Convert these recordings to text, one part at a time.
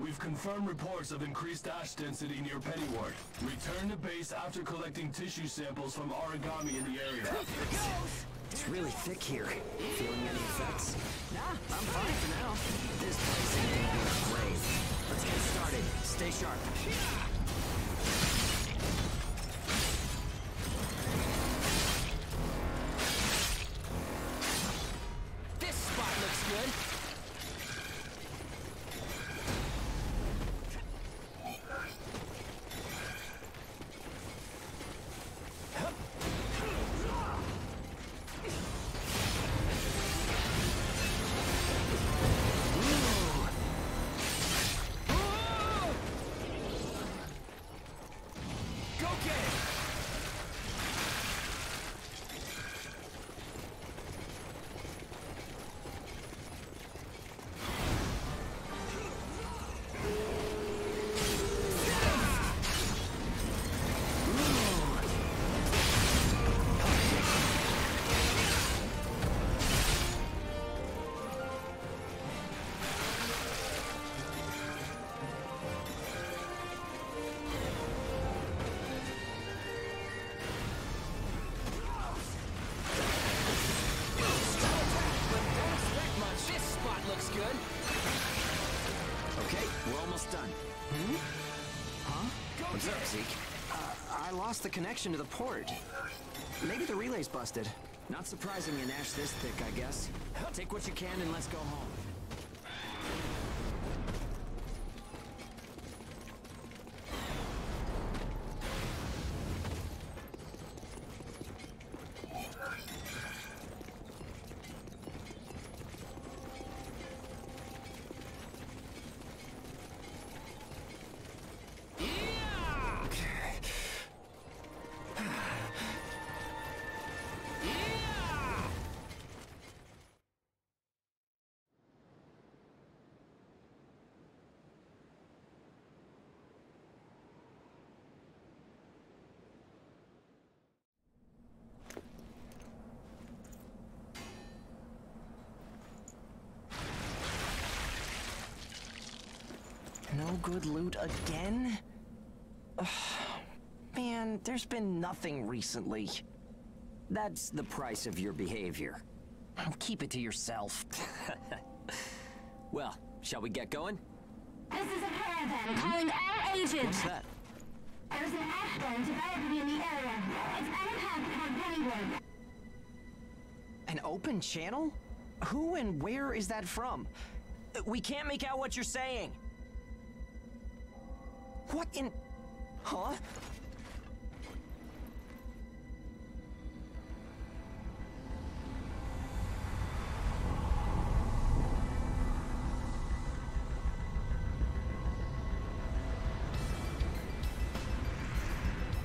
We've confirmed reports of increased ash density near Pennyward. Return to base after collecting tissue samples from origami in the area. It's really thick here. Feeling any effects? Nah, I'm fine for now. This place is gonna be a grave. Let's get started. Stay sharp. This spot looks good. What's up, Zeke? I lost the connection to the port. Maybe the relay's busted. Not surprising an ash this thick, I guess. Take what you can and let's go home. No good loot again? Ugh, man, there's been nothing recently. That's the price of your behavior. Keep it to yourself. Well, shall we get going? This is a caravan calling all agents. What's that? There's an ash dome developing in the area. It's uninhabited on Pennyward. An open channel? Who and where is that from? We can't make out what you're saying. What in... Huh?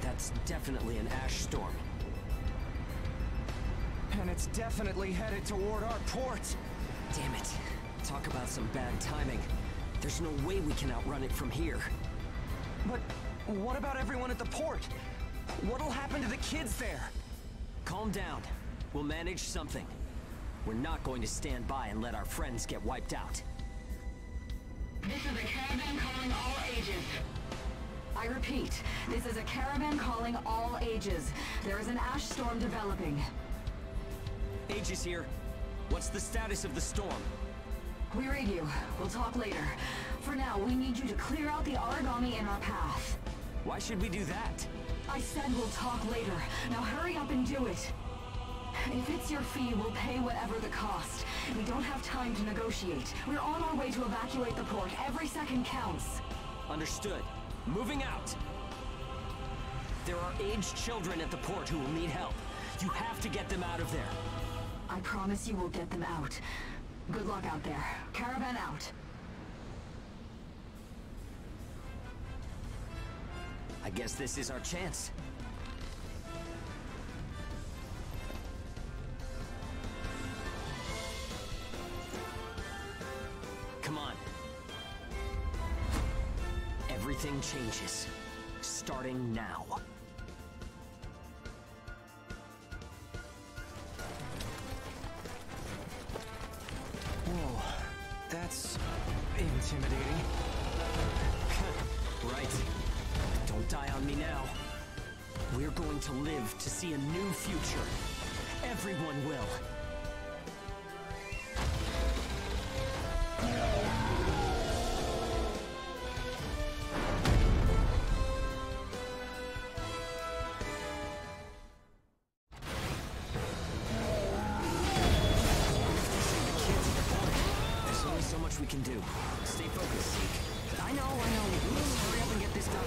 That's definitely an ash storm. And it's definitely headed toward our port. Damn it. Talk about some bad timing. There's no way we can outrun it from here. But what about everyone at the port? What'll happen to the kids there? Calm down. We'll manage something. We're not going to stand by and let our friends get wiped out. This is a caravan calling all ages. I repeat, this is a caravan calling all ages. There is an ash storm developing. Aegis here. What's the status of the storm? We read you. We'll talk later. For now, we need you to clear out the origami in our path. Why should we do that? I said we'll talk later. Now hurry up and do it. If it's your fee, we'll pay whatever the cost. We don't have time to negotiate. We're on our way to evacuate the port. Every second counts. Understood. Moving out. There are aged children at the port who will need help. You have to get them out of there. I promise you we'll get them out. Good luck out there. Caravan out. I guess this is our chance. Come on. Everything changes. Starting now. Whoa. That's intimidating. die on me now. We're going to live to see a new future. Everyone will. There's only so much we can do. Stay focused, Zeke. I know. Let's hurry up and get this done.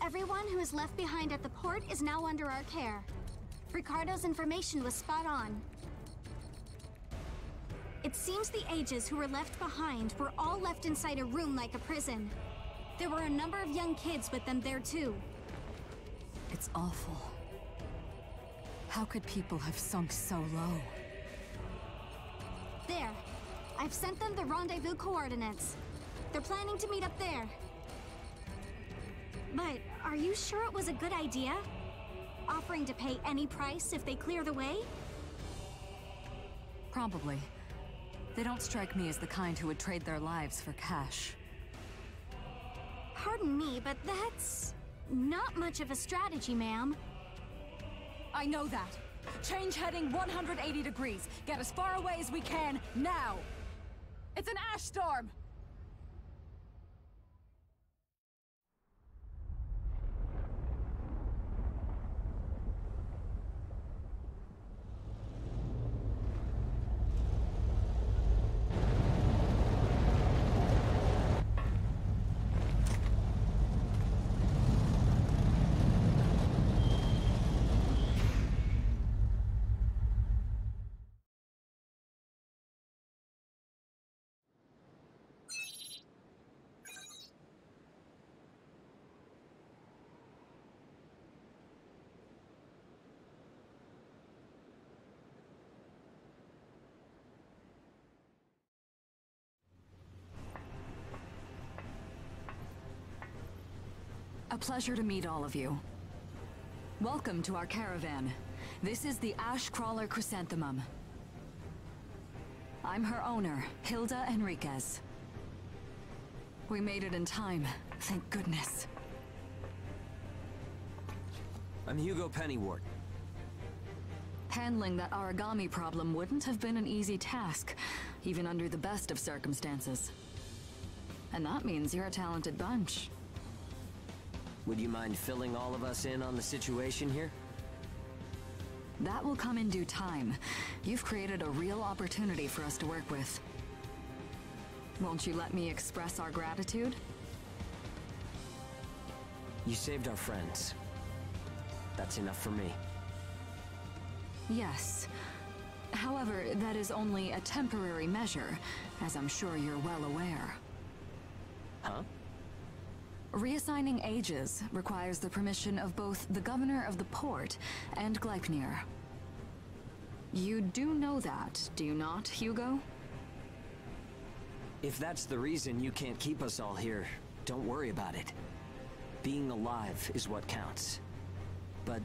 Everyone who is left behind at the port is now under our care. Ricardo's information was spot on. It seems the Ages who were left behind were all left inside a room like a prison. There were a number of young kids with them there too. It's awful. How could people have sunk so low? There. I've sent them the rendezvous coordinates. They're planning to meet up there. But are you sure it was a good idea? Offering to pay any price if they clear the way? Probably. They don't strike me as the kind who would trade their lives for cash. Pardon me, but that's not much of a strategy, ma'am. I know that. Change heading 180 degrees. Get as far away as we can, now! It's an ash storm! A pleasure to meet all of you. Welcome to our caravan. This is the Ash Crawler Chrysanthemum. I'm her owner, Hilda Enriquez. We made it in time, thank goodness. I'm Hugo Pennywort. Handling that origami problem wouldn't have been an easy task, even under the best of circumstances. And that means you're a talented bunch. Would you mind filling all of us in on the situation here? That will come in due time. You've created a real opportunity for us to work with. Won't you let me express our gratitude? You saved our friends. That's enough for me. Yes. However, that is only a temporary measure, as I'm sure you're well aware. Huh? Reassigning ages requires the permission of both the governor of the port and Gleipnir. You do know that, do you not, Hugo? If that's the reason you can't keep us all here, don't worry about it. Being alive is what counts. But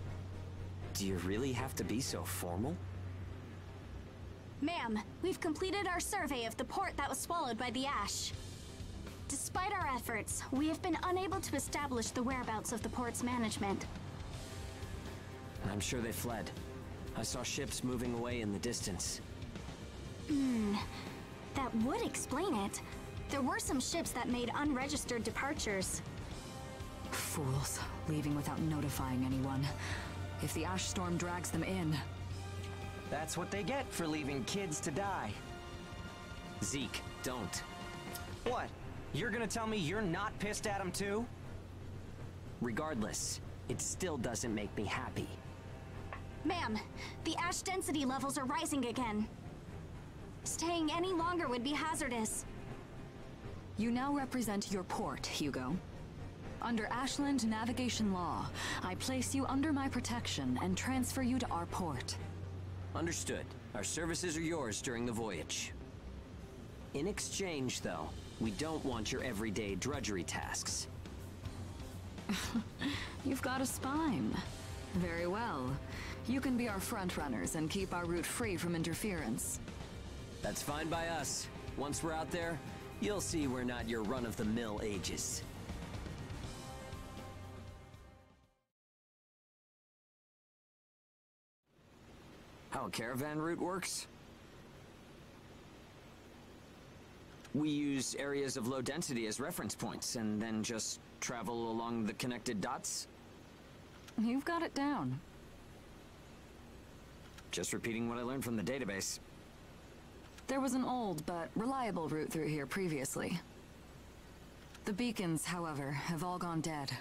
do you really have to be so formal? Ma'am, we've completed our survey of the port that was swallowed by the ash. Despite our efforts, we have been unable to establish the whereabouts of the port's management. I'm sure they fled. I saw ships moving away in the distance. That would explain it. There were some ships that made unregistered departures. Fools, leaving without notifying anyone. If the ash storm drags them in... That's what they get for leaving kids to die. Zeke, don't. What? You're gonna tell me you're not pissed at him too? Regardless, it still doesn't make me happy. Ma'am, the ash density levels are rising again. Staying any longer would be hazardous. You now represent your port, Hugo. Under Ashland navigation law, I place you under my protection and transfer you to our port. Understood. Our services are yours during the voyage. In exchange, though, we don't want your everyday drudgery tasks. You've got a spine. Very well. You can be our front runners and keep our route free from interference. That's fine by us. Once we're out there, you'll see we're not your run-of-the-mill ages. How a caravan route works? We use areas of low density as reference points, and then just travel along the connected dots? You've got it down. Just repeating what I learned from the database. There was an old but reliable route through here previously. The beacons, however, have all gone dead.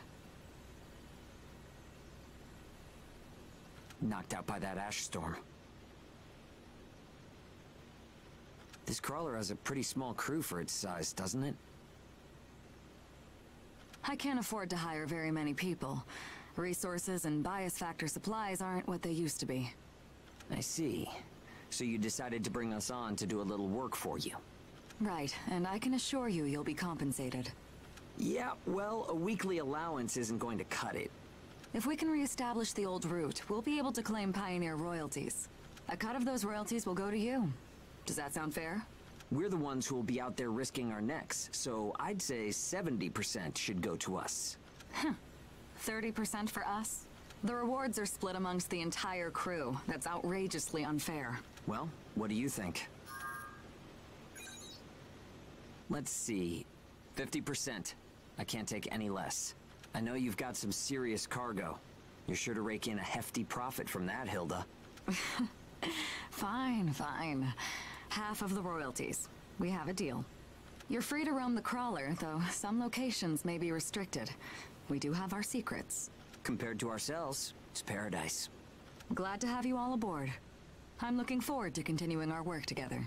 Knocked out by that ash storm. This crawler has a pretty small crew for its size, doesn't it? I can't afford to hire very many people. Resources and bias factor supplies aren't what they used to be. I see. So you decided to bring us on to do a little work for you. Right, and I can assure you you'll be compensated. Yeah, well, a weekly allowance isn't going to cut it. If we can reestablish the old route, we'll be able to claim Pioneer royalties. A cut of those royalties will go to you. Does that sound fair? We're the ones who will be out there risking our necks, so I'd say 70% should go to us. 30% for us? The rewards are split amongst the entire crew. That's outrageously unfair. Well, what do you think? Let's see. 50%. I can't take any less. I know you've got some serious cargo. You're sure to rake in a hefty profit from that, Hilda. Fine, fine. Half of the royalties. We have a deal. You're free to roam the crawler, though some locations may be restricted. We do have our secrets. Compared to ourselves, it's paradise. Glad to have you all aboard. I'm looking forward to continuing our work together.